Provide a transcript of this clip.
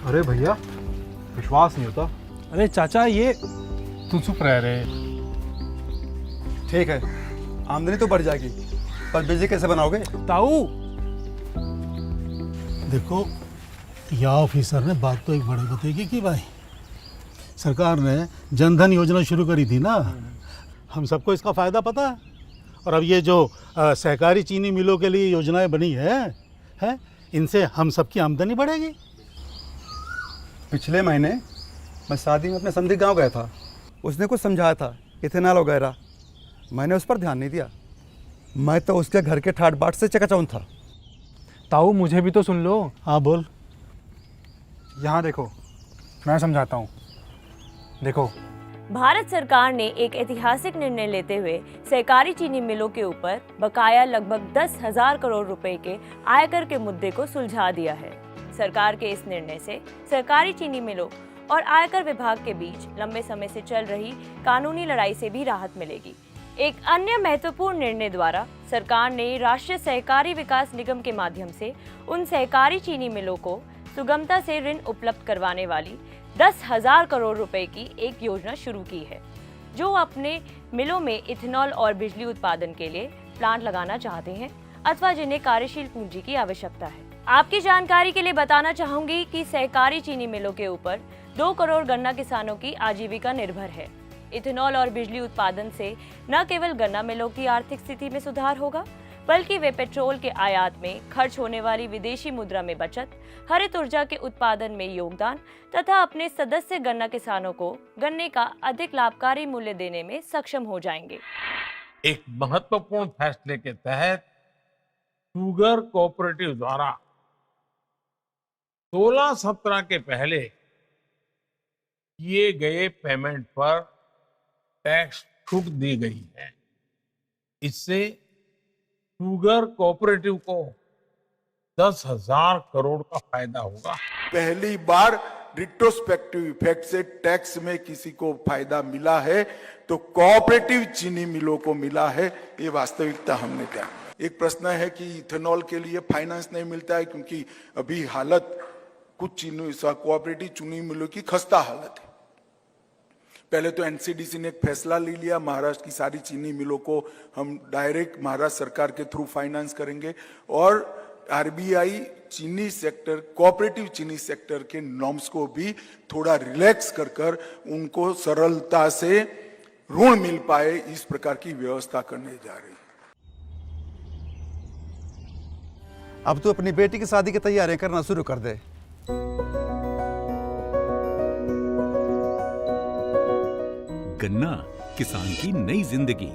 अरे भैया, विश्वास नहीं होता। अरे चाचा, ये तू चुप रह रे। ठीक है, आमदनी तो बढ़ जाएगी, पर बिजली कैसे बनाओगे? ताऊ, देखो, या ऑफिसर ने बात तो एक बड़े बताई कि भाई सरकार ने जनधन योजना शुरू करी थी ना, हम सबको इसका फ़ायदा पता है। और अब ये जो सहकारी चीनी मिलों के लिए योजनाएं बनी है इनसे हम सबकी आमदनी बढ़ेगी। पिछले महीने मैं शादी में अपने समधी गांव गया था, उसने कुछ समझाया था इथेनॉल वगैरह, मैंने उस पर ध्यान नहीं दिया। मैं तो उसके घर के ठाट बाट से चकाचौंध था। ताऊ मुझे भी तो सुन लो। हाँ बोल। यहाँ देखो, मैं समझाता हूँ। देखो, भारत सरकार ने एक ऐतिहासिक निर्णय लेते हुए सहकारी चीनी मिलों के ऊपर बकाया लगभग 10,000 करोड़ रुपए के आयकर के मुद्दे को सुलझा दिया है। सरकार के इस निर्णय से सहकारी चीनी मिलों और आयकर विभाग के बीच लंबे समय से चल रही कानूनी लड़ाई से भी राहत मिलेगी। एक अन्य महत्वपूर्ण निर्णय द्वारा सरकार ने राष्ट्रीय सहकारी विकास निगम के माध्यम से उन सहकारी चीनी मिलों को सुगमता से ऋण उपलब्ध करवाने वाली 10,000 करोड़ रुपए की एक योजना शुरू की है, जो अपने मिलों में इथेनॉल और बिजली उत्पादन के लिए प्लांट लगाना चाहते हैं अथवा जिन्हें कार्यशील पूंजी की आवश्यकता है। आपकी जानकारी के लिए बताना चाहूंगी कि सहकारी चीनी मिलों के ऊपर 2 करोड़ गन्ना किसानों की आजीविका निर्भर है। इथेनॉल और बिजली उत्पादन से न केवल गन्ना मिलों की आर्थिक स्थिति में सुधार होगा, बल्कि वे पेट्रोल के आयात में खर्च होने वाली विदेशी मुद्रा में बचत, हरित ऊर्जा के उत्पादन में योगदान तथा अपने सदस्य गन्ना किसानों को गन्ने का अधिक लाभकारी मूल्य देने में सक्षम हो जाएंगे। एक महत्वपूर्ण फैसले के तहत शुगर कोऑपरेटिव द्वारा 16-17 के पहले किए गए पेमेंट पर टैक्स छूट दी गई है। इससे शुगर कोऑपरेटिव को 10,000 करोड़ का फायदा होगा। पहली बार रिट्रोस्पेक्टिव इफेक्ट से टैक्स में किसी को फायदा मिला है तो कोऑपरेटिव चीनी मिलों को मिला है। ये वास्तविकता हमने क्या। एक प्रश्न है कि इथेनॉल के लिए फाइनेंस नहीं मिलता है क्योंकि अभी हालत कुछ चीनी कोऑपरेटिव चीनी मिलों की खस्ता हालत है। पहले तो एनसीडीसी ने एक फैसला ले लिया, महाराष्ट्र की सारी चीनी मिलों को हम डायरेक्ट महाराष्ट्र सरकार के थ्रू फाइनेंस करेंगे और आरबीआई चीनी सेक्टर, कोऑपरेटिव चीनी सेक्टर के नॉर्म्स को भी थोड़ा रिलैक्स कर उनको सरलता से ऋण मिल पाए, इस प्रकार की व्यवस्था करने जा रही है। अब तो अपनी बेटी की शादी की तैयारियां करना शुरू कर दे। गन्ना किसान की नई जिंदगी।